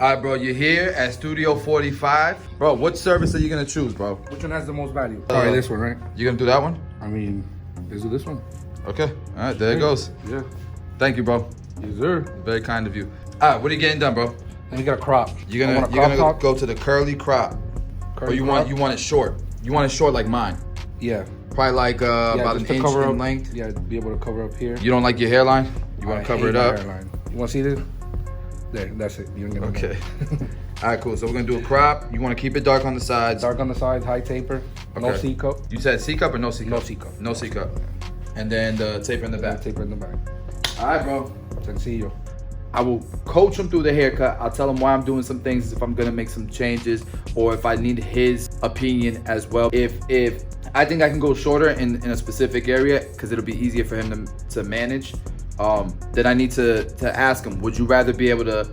All right, bro, you're here at Studio 45. Bro, what service are you gonna choose, bro? Which one has the most value? Probably this one, right? You gonna do that one? I mean, let's do this one. Okay, all right, there it goes. Yeah. Thank you, bro. Yes, sir. Very kind of you. All right, what are you getting done, bro? Let me get a crop. You're gonna go to the curly crop. Or you want it short? You want it short like mine? Yeah. Probably like about an inch in length. Yeah, be able to cover up here. You don't like your hairline? You want to cover it up? Hairline. You want to see this? There, that's it. You don't get okay. All right, cool. So we're gonna do a crop. You want to keep it dark on the sides. Dark on the sides, high taper. Okay. No C cup. You said C cup or no C cup? No C cup. No C cup. And then the taper in the back. Taper in the back. All right, bro. Sencillo. I will coach him through the haircut. I'll tell him why I'm doing some things, if I'm gonna make some changes, or if I need his opinion as well. If I think I can go shorter in a specific area, because it'll be easier for him to manage, then I need to ask him, would you rather be able to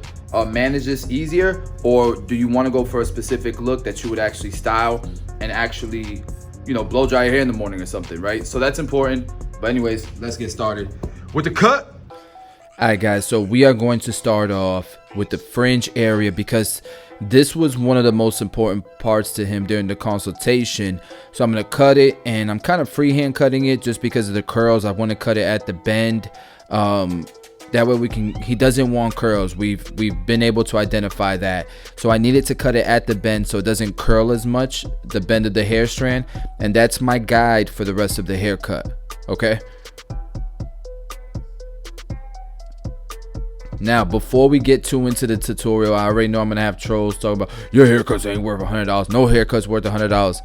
manage this easier, or do you want to go for a specific look that you would actually style and actually, you know, blow dry your hair in the morning or something, right? So that's important. But anyways, let's get started with the cut. All right, guys, so we are going to start off with the fringe area because this was one of the most important parts to him during the consultation. So I'm going to cut it, and I'm kind of freehand cutting it just because of the curls. I want to cut it at the bend. That way he doesn't want curls. We've been able to identify that. So I needed to cut it at the bend so it doesn't curl as much, the bend of the hair strand. And that's my guide for the rest of the haircut, okay? Now, before we get too into the tutorial, I already know I'm gonna have trolls talking about your haircuts ain't worth $100. No haircut's worth $100.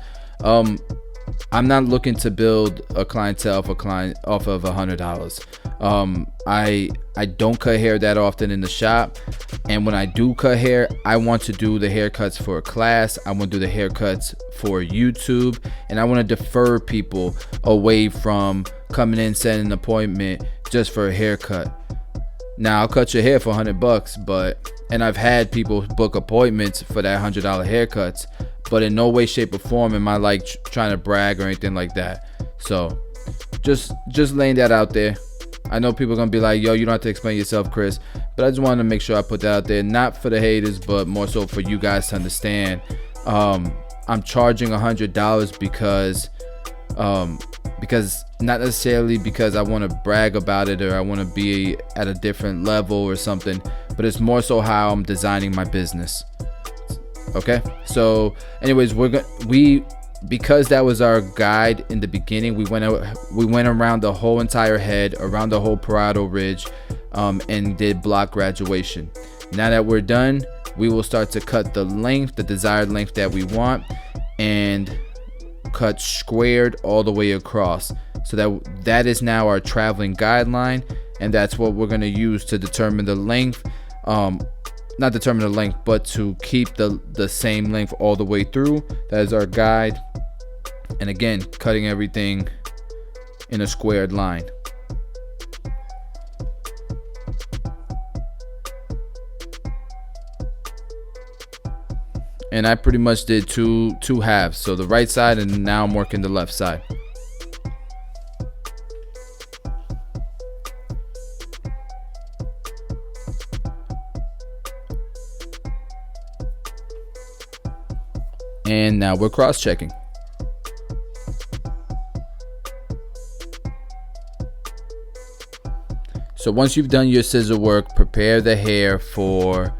I'm not looking to build a clientele off of $100. I don't cut hair that often in the shop, and when I do cut hair, I want to do the haircuts for a class. I want to do the haircuts for YouTube, and I want to defer people away from coming in, setting an appointment just for a haircut. Now, I'll cut your hair for $100, and I've had people book appointments for that $100 haircuts, but in no way, shape, or form am I like trying to brag or anything like that. So just laying that out there. I know people are gonna be like, yo, you don't have to explain yourself, Chris, but I just wanted to make sure I put that out there, not for the haters, but more so for you guys to understand. I'm charging $100 because not necessarily because I want to brag about it or I want to be at a different level or something, but it's more so how I'm designing my business. Okay, so anyways, because that was our guide in the beginning, we went around the whole entire head, around the whole parietal ridge, and did block graduation. Now that we're done, we will start to cut the length, the desired length that we want, and cut squared all the way across. So that is now our traveling guideline, and that's what we're going to use to determine the length. Not determine the length, but to keep the same length all the way through. That is our guide. And again, cutting everything in a squared line. And I pretty much did two halves, so the right side, and now I'm working the left side. And now we're cross-checking. So once you've done your scissor work, prepare the hair for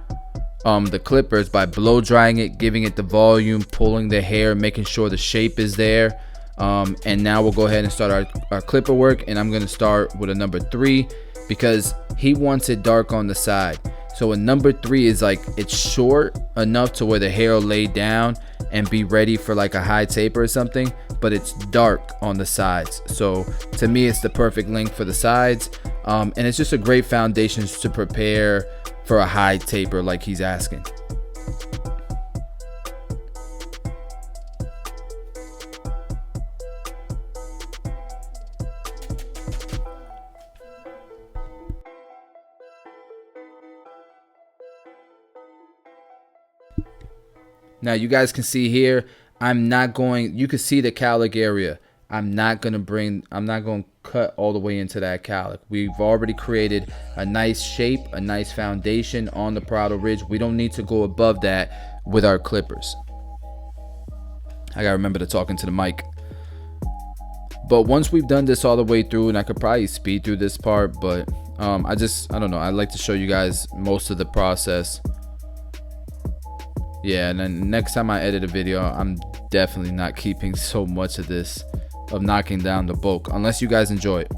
the clippers by blow drying it, giving it the volume, pulling the hair, making sure the shape is there. And now we'll go ahead and start our clipper work, and I'm going to start with a number 3 because he wants it dark on the side. So a number 3 is like, it's short enough to where the hair will lay down and be ready for like a high taper or something, but it's dark on the sides. So to me, it's the perfect length for the sides, and it's just a great foundation to prepare for a high taper like he's asking. Now you guys can see here, I'm not going, you can see the cowlick area. I'm not gonna cut all the way into that cowlick. We've already created a nice shape, a nice foundation on the parietal ridge. We don't need to go above that with our clippers. I gotta remember to talk into the mic. But once we've done this all the way through, and I could probably speed through this part, but I don't know, I'd like to show you guys most of the process. Yeah, and then next time I edit a video, I'm definitely not keeping so much of this, of knocking down the bulk, unless you guys enjoy it.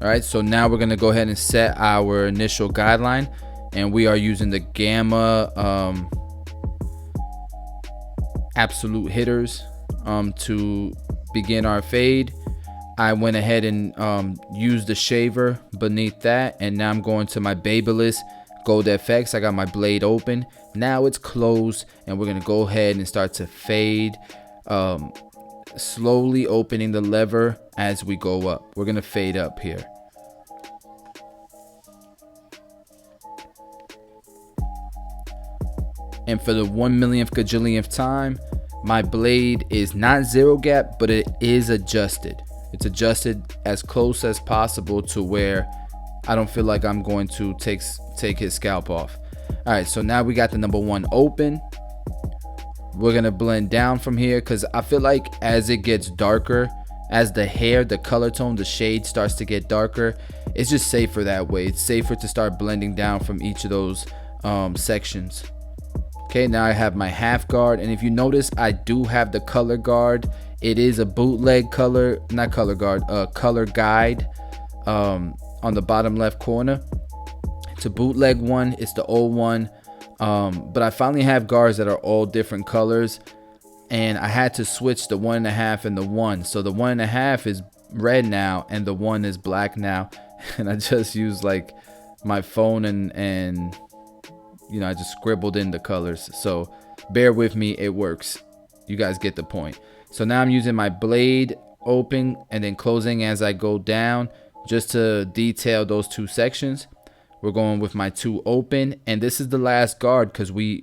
All right, so now we're gonna go ahead and set our initial guideline, and we are using the Gamma absolute hitters to begin our fade. I went ahead and used the shaver beneath that, and now I'm going to my Babyliss Gold FX. I got my blade open. Now it's closed, and we're gonna go ahead and start to fade, slowly opening the lever as we go up. We're gonna fade up here. And for the 1,000,000th gajillionth time, my blade is not zero gap, but it is adjusted. It's adjusted as close as possible to where I don't feel like I'm going to take his scalp off. All right, so now we got the number 1 open. We're gonna blend down from here, because I feel like as it gets darker, as the hair, the color tone, the shade starts to get darker, it's just safer that way. It's safer to start blending down from each of those sections. Okay, now I have my half guard, and if you notice, I do have the color guard. It is a bootleg color, not color guard, color guide on the bottom left corner. It's a bootleg one, it's the old one, but I finally have guards that are all different colors, and I had to switch the 1.5 and the 1. So the 1.5 is red now, and the 1 is black now, and I just used like my phone and you know, I just scribbled in the colors, so bear with me, it works. You guys get the point. So now I'm using my blade open and then closing as I go down, just to detail those 2 sections. We're going with my 2 open, and this is the last guard, because we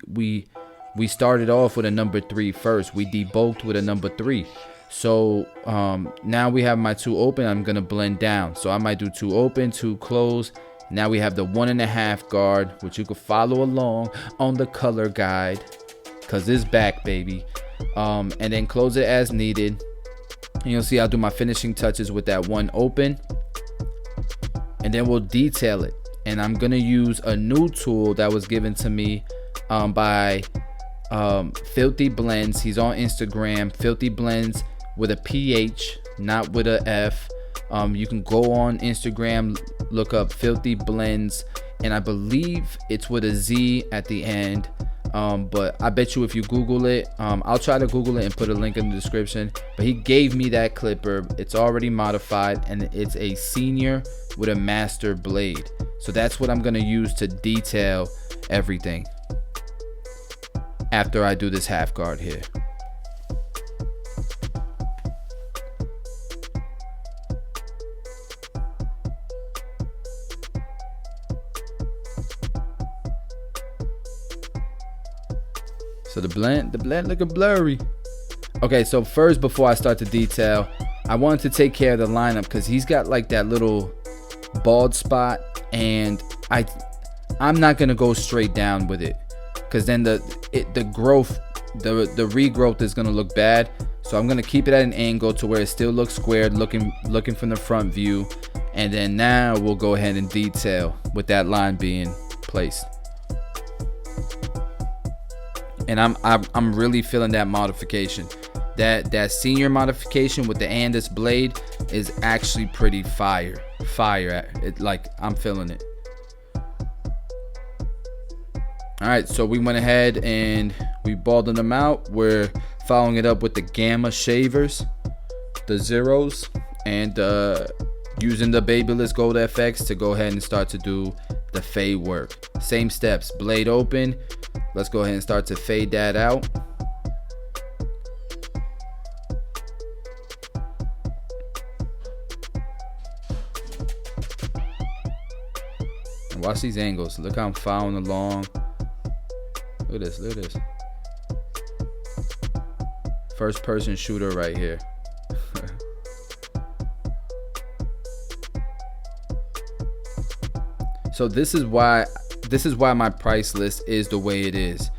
started off with a number 3 first. We debulked with a number 3. So now we have my 2 open. I'm gonna blend down, so I might do 2 open, 2 close. Now we have the 1.5 guard, which you can follow along on the color guide, because it's back, baby. And then close it as needed. And you'll see I'll do my finishing touches with that 1 open, and then we'll detail it. And I'm gonna use a new tool that was given to me by Filthy Blends. He's on Instagram, Filthy Blends with a PH, not with a F. You can go on Instagram, look up Filthy Blends, and I believe it's with a Z at the end. But I bet you if you Google it, I'll try to Google it and put a link in the description. But he gave me that clipper. It's already modified, and it's a senior with a master blade. So that's what I'm gonna use to detail everything after I do this half guard here. So the blend looking blurry. Okay, so first, before I start to detail, I wanted to take care of the lineup, because he's got like that little bald spot, and I'm not gonna go straight down with it, because then the regrowth is gonna look bad. So I'm gonna keep it at an angle to where it still looks squared, looking from the front view, and then now we'll go ahead and detail with that line being placed. And I'm really feeling that modification. That senior modification with the Andis blade is actually pretty fire. Like, I'm feeling it. All right, so we went ahead and we balded them out. We're following it up with the Gamma shavers, the zeros, and using the Babyliss Gold FX to go ahead and start to do the fade work. Same steps, blade open. Let's go ahead and start to fade that out. Watch these angles. Look how I'm following along. Look at this. Look at this. First person shooter right here. So this is why my price list is the way it is.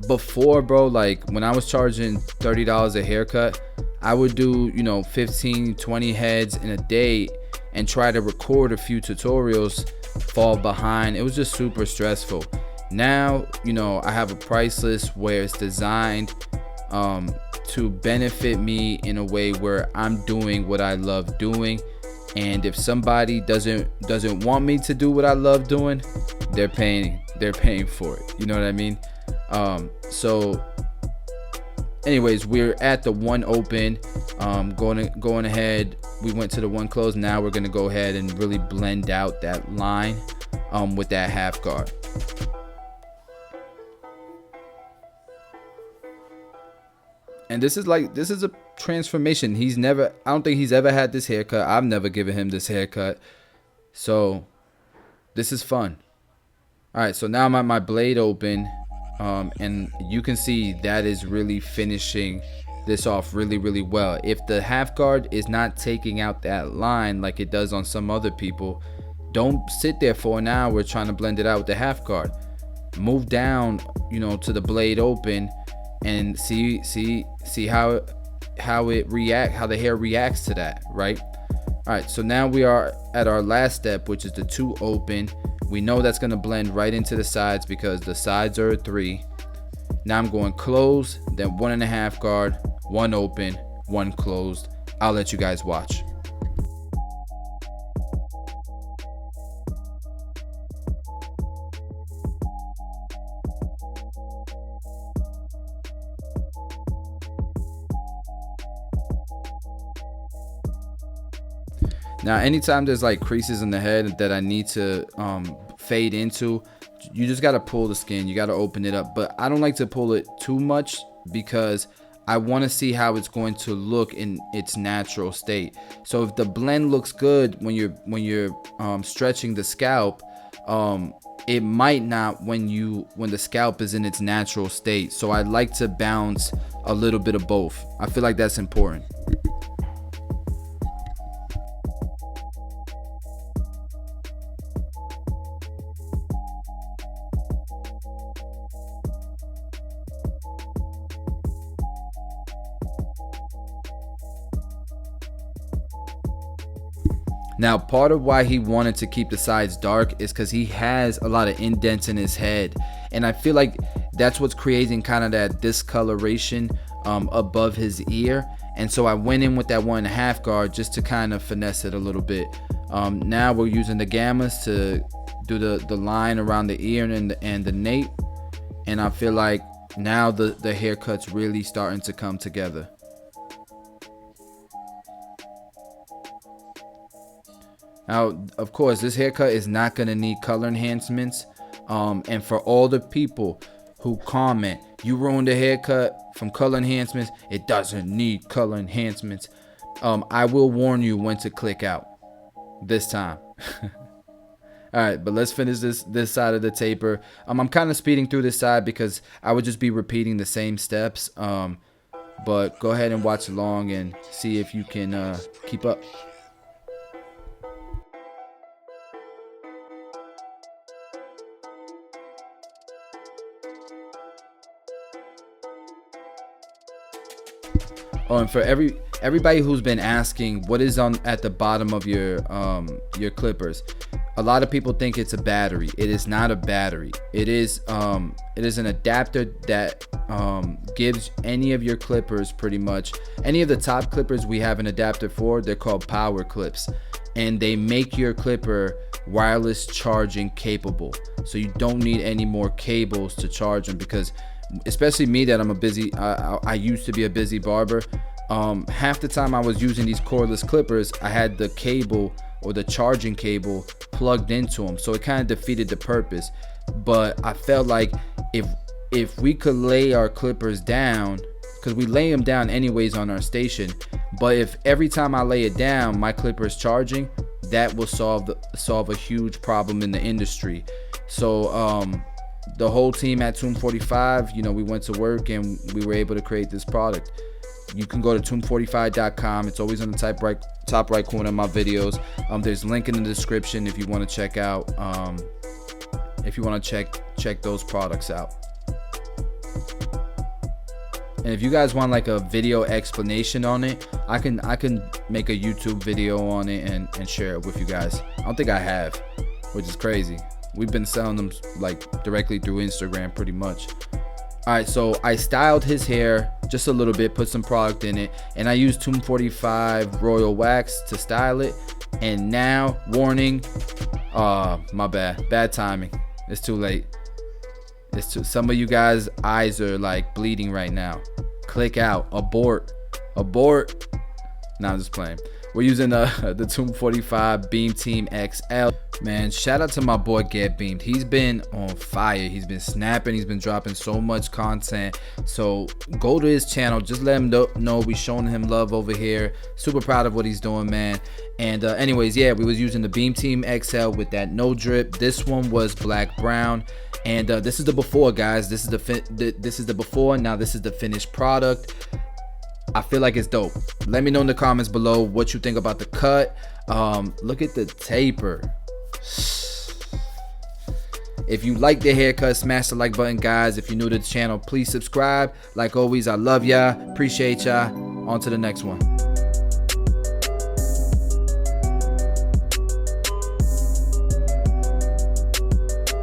Before, bro, like when I was charging $30 a haircut, I would do, you know, 15, 20 heads in a day and try to record a few tutorials, fall behind. It was just super stressful. Now, you know, I have a price list where it's designed to benefit me in a way where I'm doing what I love doing. And if somebody doesn't want me to do what I love doing, they're paying for it. You know what I mean? So anyways, we're at the one open. Going ahead, we went to the one close. Now we're gonna go ahead and really blend out that line with that half guard. And this is a transformation. I don't think he's ever had this haircut. I've never given him this haircut. So this is fun. All right, so now I'm at my blade open, and you can see that is really finishing this off really, really well. If the half guard is not taking out that line like it does on some other people, don't sit there for an hour trying to blend it out with the half guard. Move down, you know, to the blade open and see how the hair reacts to that, right? All right, so now we are at our last step, which is the 2 open. We know that's gonna blend right into the sides because the sides are a 3. Now I'm going close, then 1.5 guard, 1 open, 1 closed. I'll let you guys watch. Now, anytime there's like creases in the head that I need to fade into, you just got to pull the skin. You got to open it up. But I don't like to pull it too much because I want to see how it's going to look in its natural state. So if the blend looks good when you're stretching the scalp, it might not when the scalp is in its natural state. So I like to bounce a little bit of both. I feel like that's important. Now, part of why he wanted to keep the sides dark is because he has a lot of indents in his head. And I feel like that's what's creating kind of that discoloration above his ear. And so I went in with that 1.5 guard just to kind of finesse it a little bit. Now we're using the gammas to do the line around the ear and the nape. And I feel like now the haircut's really starting to come together. Now, of course, this haircut is not going to need color enhancements. And for all the people who comment, you ruined the haircut from color enhancements, it doesn't need color enhancements. I will warn you when to click out this time. All right, but let's finish this side of the taper. I'm kind of speeding through this side because I would just be repeating the same steps. But go ahead and watch along and see if you can keep up. Oh, and for everybody who's been asking what is at the bottom of your clippers, a lot of people think it's a battery. It is not a battery. It is an adapter that gives any of your clippers, pretty much any of the top clippers we have an adapter for. They're called power clips, and they make your clipper wireless charging capable. So you don't need any more cables to charge them, because especially me, that I used to be a busy barber. Half the time I was using these cordless clippers, I had the cable or the charging cable plugged into them, so it kind of defeated the purpose. But I felt like if we could lay our clippers down, because we lay them down anyways on our station, but if every time I lay it down my clipper is charging, that will solve a huge problem in the industry. So the whole team at Tomb45, you know, we went to work and we were able to create this product. You can go to tomb45.com. It's always on the top right corner of my videos. There's a link in the description if you want to check out check those products out. And if you guys want like a video explanation on it, I can make a YouTube video on it and share it with you guys. I don't think I have, which is crazy. We've been selling them like directly through Instagram pretty much. All right, so I styled his hair just a little bit, put some product in it, and I used Tomb45 Royal Wax to style it. And now, warning, my bad timing. It's too late. Some of you guys' eyes are like bleeding right now. Click out, abort. Nah, I'm just playing. We're using the Tomb45 Beam Team XL. Man, shout out to my boy Get Beamed. He's been on fire. He's been snapping. He's been dropping so much content. So go to his channel. Just let him know we showing him love over here. Super proud of what he's doing, man. And anyways, yeah, we was using the Beam Team XL with that no drip. This one was black brown. And this is the before, guys. This is the before. Now this is the finished product. I feel like it's dope. Let me know in the comments below what you think about the cut. Look at the taper. If you like the haircut, smash the like button, guys. If you're new to the channel, please subscribe. Like always, I love y'all. Appreciate y'all. On to the next one.